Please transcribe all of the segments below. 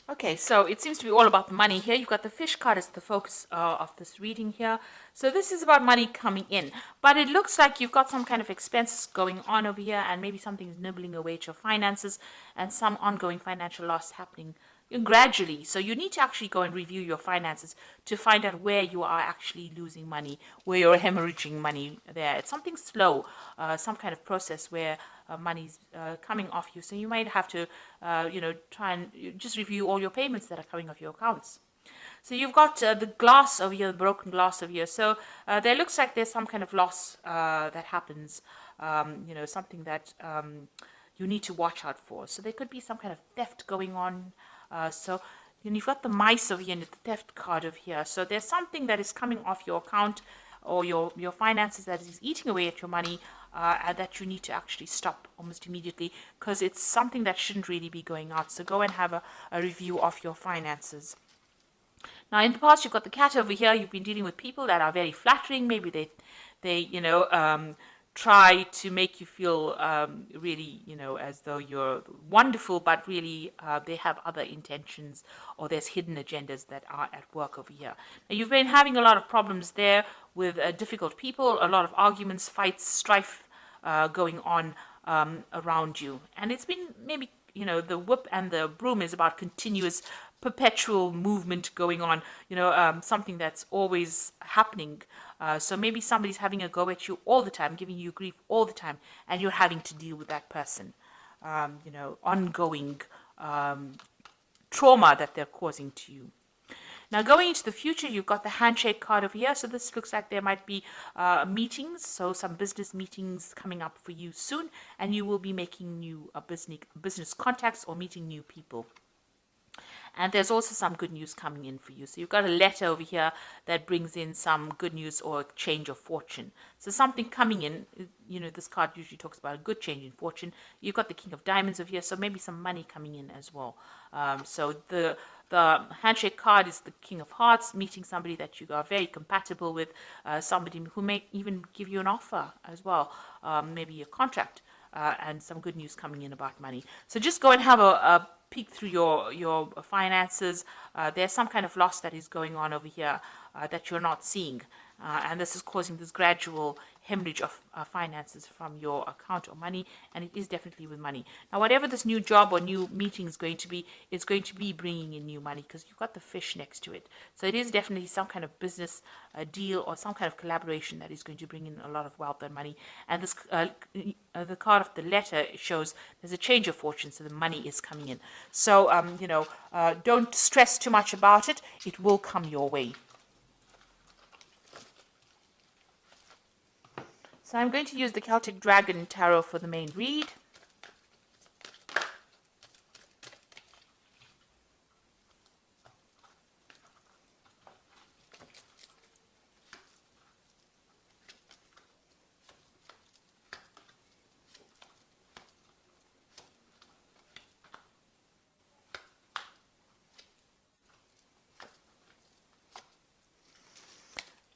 Okay, so it seems to be all about the money here. You've got the fish card as the focus of this reading here. So this is about money coming in. But it looks like you've got some kind of expenses going on over here, and maybe something's nibbling away at your finances and some ongoing financial loss happening gradually. So you need to actually go and review your finances to find out where you are actually losing money, where you're hemorrhaging money there. It's something slow, some kind of process where money's coming off you. So you might have to, try and just review all your payments that are coming off your accounts. So you've got the glass over here, the broken glass over here. So there looks like there's some kind of loss that happens, something that you need to watch out for. So there could be some kind of theft going on. You've got the mice over here and the theft card over here. So there's something that is coming off your account or your finances that is eating away at your money and that you need to actually stop almost immediately because it's something that shouldn't really be going out. So go and have a review of your finances. Now, in the past, you've got the cat over here. You've been dealing with people that are very flattering. Maybe they try to make you feel really, as though you're wonderful, but really they have other intentions or there's hidden agendas that are at work over here. Now, you've been having a lot of problems there with difficult people, a lot of arguments, fights, strife going on around you. And it's been maybe, the whip and the broom is about continuous perpetual movement going on, something that's always happening. So maybe somebody's having a go at you all the time, giving you grief all the time, and you're having to deal with that person. Ongoing trauma that they're causing to you. Now, going into the future, you've got the handshake card over here. So this looks like there might be meetings, so some business meetings coming up for you soon, and you will be making new business contacts or meeting new people. And there's also some good news coming in for you. So you've got a letter over here that brings in some good news or a change of fortune. So something coming in, this card usually talks about a good change in fortune. You've got the King of Diamonds over here, so maybe some money coming in as well. So the handshake card is the King of Hearts, meeting somebody that you are very compatible with, somebody who may even give you an offer as well, maybe a contract. And some good news coming in about money. So just go and have a peek through your finances. There's some kind of loss that is going on over here that you're not seeing. And this is causing this gradual hemorrhage of finances from your account or money, and it is definitely with money. Now, whatever this new job or new meeting is going to be, it's going to be bringing in new money because you've got the fish next to it. So it is definitely some kind of business deal or some kind of collaboration that is going to bring in a lot of wealth and money. And this the card of the letter shows there's a change of fortune, so the money is coming in. So, don't stress too much about it. It will come your way. So I'm going to use the Celtic Dragon Tarot for the main read.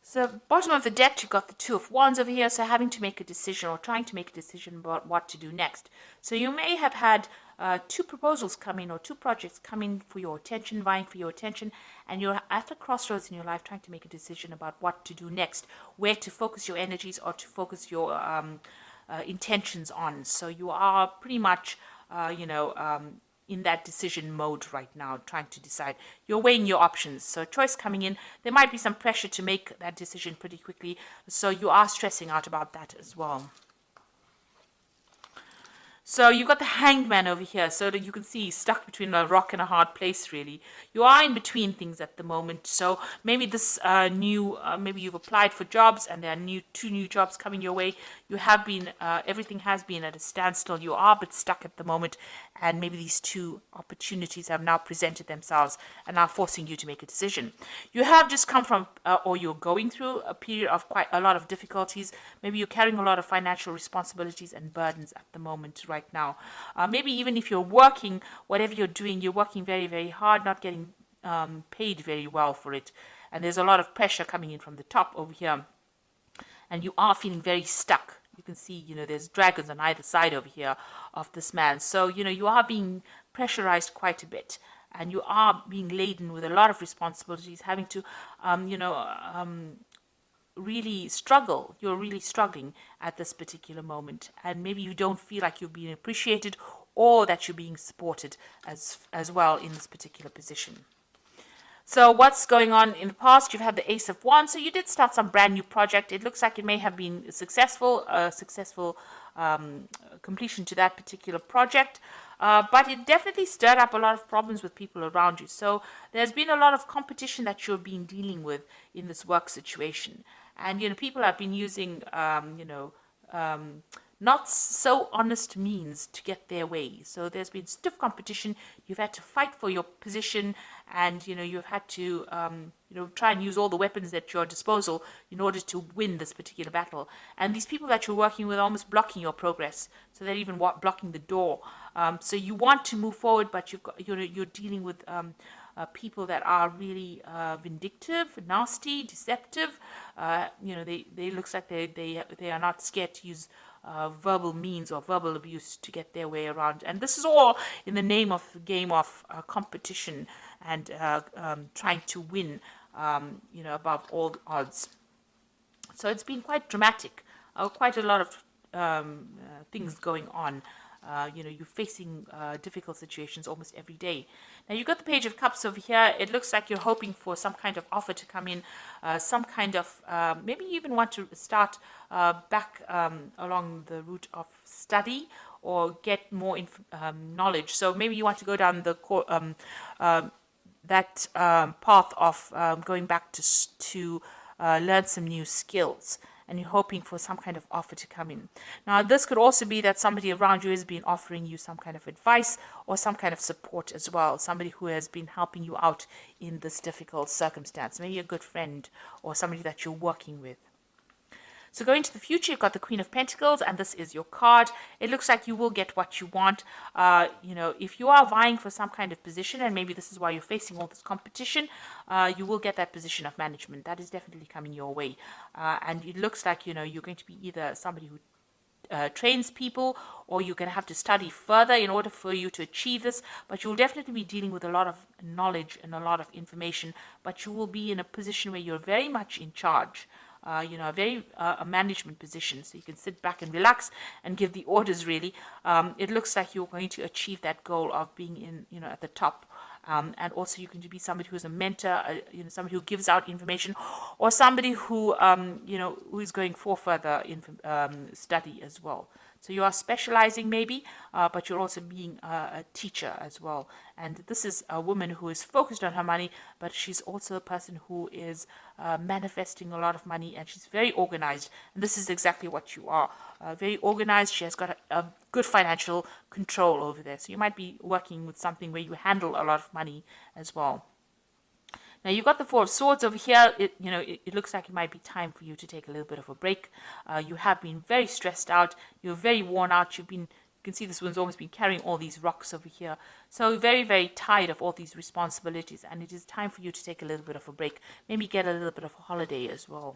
So bottom of the deck, you've got the Two of Wands over here, so having to make a decision or trying to make a decision about what to do next. So you may have had two proposals come in or two projects come in for your attention, vying for your attention, and you're at a crossroads in your life trying to make a decision about what to do next, where to focus your energies or to focus your intentions on. So you are pretty much, in that decision mode right now, trying to decide. You're weighing your options. So choice coming in. There might be some pressure to make that decision pretty quickly. So you are stressing out about that as well. So you've got the Hanged Man over here, so that you can see he's stuck between a rock and a hard place, really. You are in between things at the moment, so maybe this maybe you've applied for jobs and there are two new jobs coming your way. You have been, everything has been at a standstill. You are a bit stuck at the moment, and maybe these two opportunities have now presented themselves and are forcing you to make a decision. You have just come from, or you're going through a period of quite a lot of difficulties. Maybe you're carrying a lot of financial responsibilities and burdens at the moment, right now. Maybe even if you're working, whatever you're doing, you're working very, very hard, not getting paid very well for it. And there's a lot of pressure coming in from the top over here. And you are feeling very stuck. You can see, there's dragons on either side over here of this man. So, you are being pressurized quite a bit. and you are being laden with a lot of responsibilities, having to, really struggle. You're really struggling at this particular moment, and maybe you don't feel like you're being appreciated or that you're being supported as well in this particular position. So what's going on in the past? You've had the Ace of Wands, so you did start some brand new project. It looks like it may have been successful, completion to that particular project. But it definitely stirred up a lot of problems with people around you. So there's been a lot of competition that you're being dealing with in this work situation. And, people have been using, not so honest means to get their way. So there's been stiff competition. You've had to fight for your position, and you've had to try and use all the weapons at your disposal in order to win this particular battle. And these people that you're working with are almost blocking your progress, so they're even blocking the door. So you want to move forward, but you're dealing with people that are really vindictive, nasty, deceptive. They looks like they are not scared to use verbal means or verbal abuse to get their way around. And this is all in the name of the game of competition and trying to win, above all odds. So it's been quite dramatic, quite a lot of things going on. You're facing difficult situations almost every day. Now you've got the Page of Cups over here. It looks like you're hoping for some kind of offer to come in, some kind of, maybe you even want to start back along the route of study or get more knowledge. So maybe you want to go down the path of going back to learn some new skills, and you're hoping for some kind of offer to come in. Now, this could also be that somebody around you has been offering you some kind of advice or some kind of support as well, somebody who has been helping you out in this difficult circumstance, maybe a good friend or somebody that you're working with. So going to the future, you've got the Queen of Pentacles, and this is your card. It looks like you will get what you want. If you are vying for some kind of position, and maybe this is why you're facing all this competition, you will get that position of management. That is definitely coming your way. And it looks like, you're going to be either somebody who trains people, or you're going to have to study further in order for you to achieve this, but you'll definitely be dealing with a lot of knowledge and a lot of information, but you will be in a position where you're very much in charge. A management position, so you can sit back and relax and give the orders, really. It looks like you're going to achieve that goal of being at the top. And also you're going to be somebody who's a mentor, somebody who gives out information, or somebody who, who is going for further study as well. So you are specializing maybe, but you're also being a teacher as well. And this is a woman who is focused on her money, but she's also a person who is manifesting a lot of money, and she's very organized. And this is exactly what you are. Very organized. She has got a good financial control over there. So you might be working with something where you handle a lot of money as well. Now you've got the Four of Swords over here. It looks like it might be time for you to take a little bit of a break. You have been very stressed out. You're very worn out. You can see this one's almost been carrying all these rocks over here. So very, very tired of all these responsibilities, and it is time for you to take a little bit of a break. Maybe get a little bit of a holiday as well.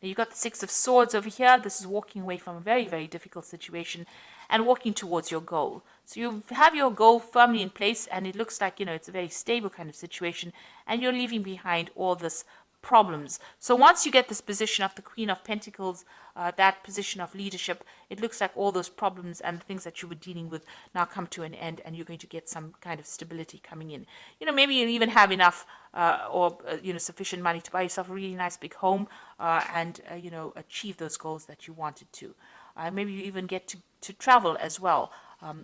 Now you've got the Six of Swords over here. This is walking away from a very, very difficult situation and walking towards your goal. So you have your goal firmly in place, and it looks like, it's a very stable kind of situation, and you're leaving behind all this problems. So once you get this position of the Queen of Pentacles, that position of leadership, it looks like all those problems and the things that you were dealing with now come to an end, and you're going to get some kind of stability coming in. Maybe you even have enough sufficient money to buy yourself a really nice big home, and achieve those goals that you wanted to. Maybe you even get to travel as well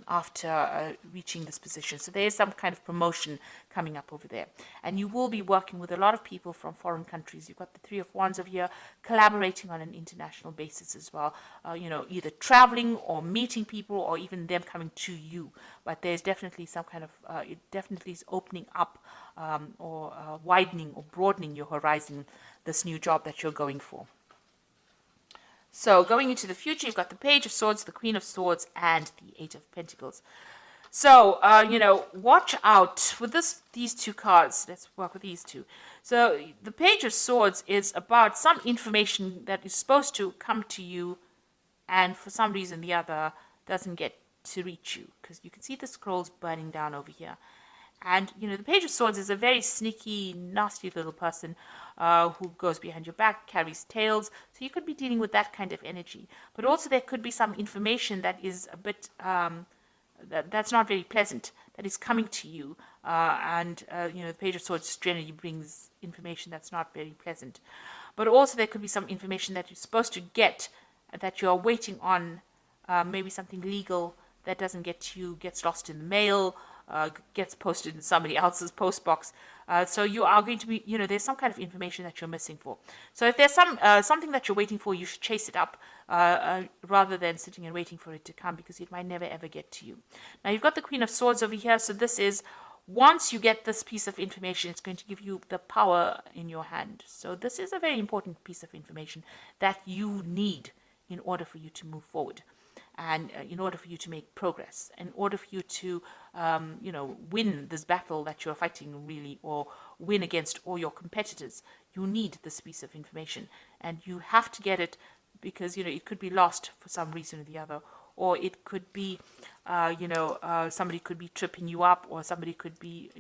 after reaching this position. So there is some kind of promotion coming up over there. And you will be working with a lot of people from foreign countries. You've got the Three of Wands over here, collaborating on an international basis as well. Either traveling or meeting people, or even them coming to you. But there's definitely some kind of, it definitely is opening up or widening or broadening your horizon, this new job that you're going for. So going into the future, you've got the Page of Swords, the Queen of Swords, and the Eight of Pentacles. So, watch out for these two cards. Let's work with these two. So the Page of Swords is about some information that is supposed to come to you, and for some reason or the other doesn't get to reach you, because you can see the scrolls burning down over here. And, the Page of Swords is a very sneaky, nasty little person who goes behind your back, carries tales. So you could be dealing with that kind of energy. But also there could be some information that is a bit, that's not very pleasant, that is coming to you. The Page of Swords generally brings information that's not very pleasant. But also there could be some information that you're supposed to get, that you're waiting on, maybe something legal that doesn't get to you, gets lost in the mail, gets posted in somebody else's post box. So you are going to be, there's some kind of information that you're missing for. So if there's something that you're waiting for, you should chase it up rather than sitting and waiting for it to come, because it might never ever get to you. Now you've got the Queen of Swords over here. So this is, once you get this piece of information, it's going to give you the power in your hand. So this is a very important piece of information that you need in order for you to move forward. And in order for you to make progress, in order for you to, win this battle that you're fighting, really, or win against all your competitors, you need this piece of information. And you have to get it, because, it could be lost for some reason or the other. Or it could be, somebody could be tripping you up, or somebody could be,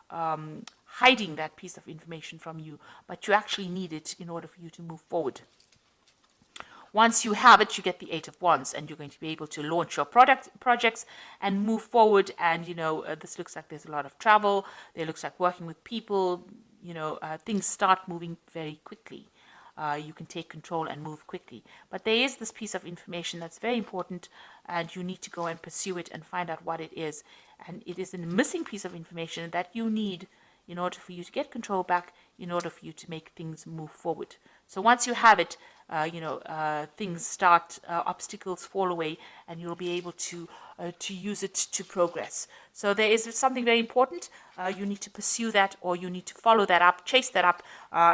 hiding that piece of information from you. But you actually need it in order for you to move forward. Once you have it, you get the Eight of Wands, and you're going to be able to launch your projects and move forward. And, this looks like there's a lot of travel. It looks like working with people. Things start moving very quickly. You can take control and move quickly. But there is this piece of information that's very important, and you need to go and pursue it and find out what it is. And it is a missing piece of information that you need in order for you to get control back, in order for you to make things move forward. So once you have it, things start, obstacles fall away, and you'll be able to use it to progress. So there is something very important. You need to pursue that, or you need to follow that up, chase that up,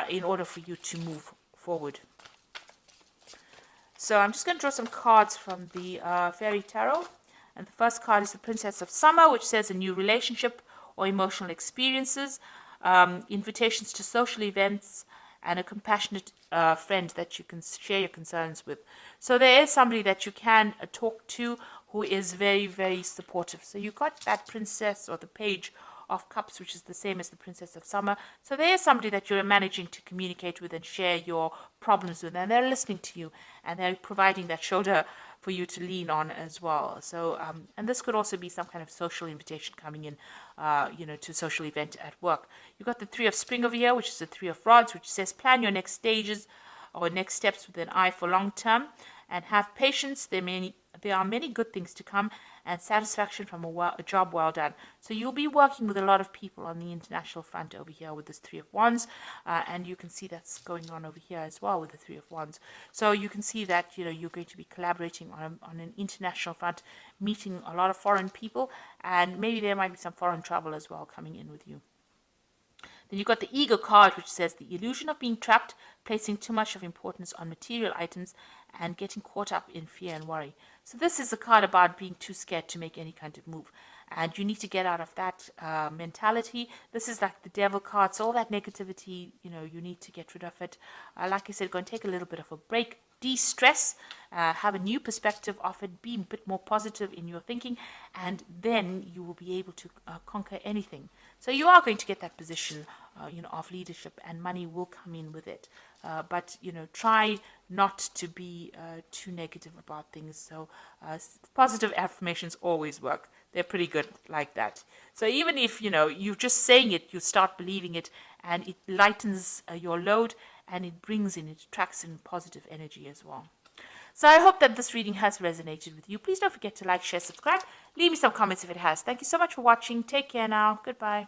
in order for you to move forward. So I'm just going to draw some cards from the Fairy Tarot. And the first card is the Princess of Summer, which says a new relationship or emotional experiences, invitations to social events, and a compassionate friend that you can share your concerns with. So there is somebody that you can talk to who is very, very supportive. So you got that Princess, or the Page of Cups, which is the same as the Princess of Summer. So there is somebody that you're managing to communicate with and share your problems with, and they're listening to you, and they're providing that shoulder for you to lean on as well. So, and this could also be some kind of social invitation coming in, to a social event at work. You've got the Three of Spring over here, which is the Three of Rods, which says plan your next stages or next steps with an eye for long term, and have patience. There are many good things to come, and satisfaction from a job well done. So you'll be working with a lot of people on the international front over here with this Three of Wands, and you can see that's going on over here as well with the Three of Wands. So you can see that you're going to be collaborating on an international front, meeting a lot of foreign people, and maybe there might be some foreign travel as well coming in with you. Then you've got the Ego card, which says the illusion of being trapped, placing too much of importance on material items, and getting caught up in fear and worry. So this is a card about being too scared to make any kind of move. And you need to get out of that mentality. This is like the Devil card. So all that negativity, you need to get rid of it. Like I said, go and take a little bit of a break. De-stress, have a new perspective of it, be a bit more positive in your thinking, and then you will be able to conquer anything. So you are going to get that position, of leadership, and money will come in with it. But try not to be too negative about things. So positive affirmations always work. They're pretty good like that. So even if you're just saying it, you start believing it, and it lightens your load, and it attracts in positive energy as well. So I hope that this reading has resonated with you. Please don't forget to like, share, subscribe. Leave me some comments if it has. Thank you so much for watching. Take care now. Goodbye.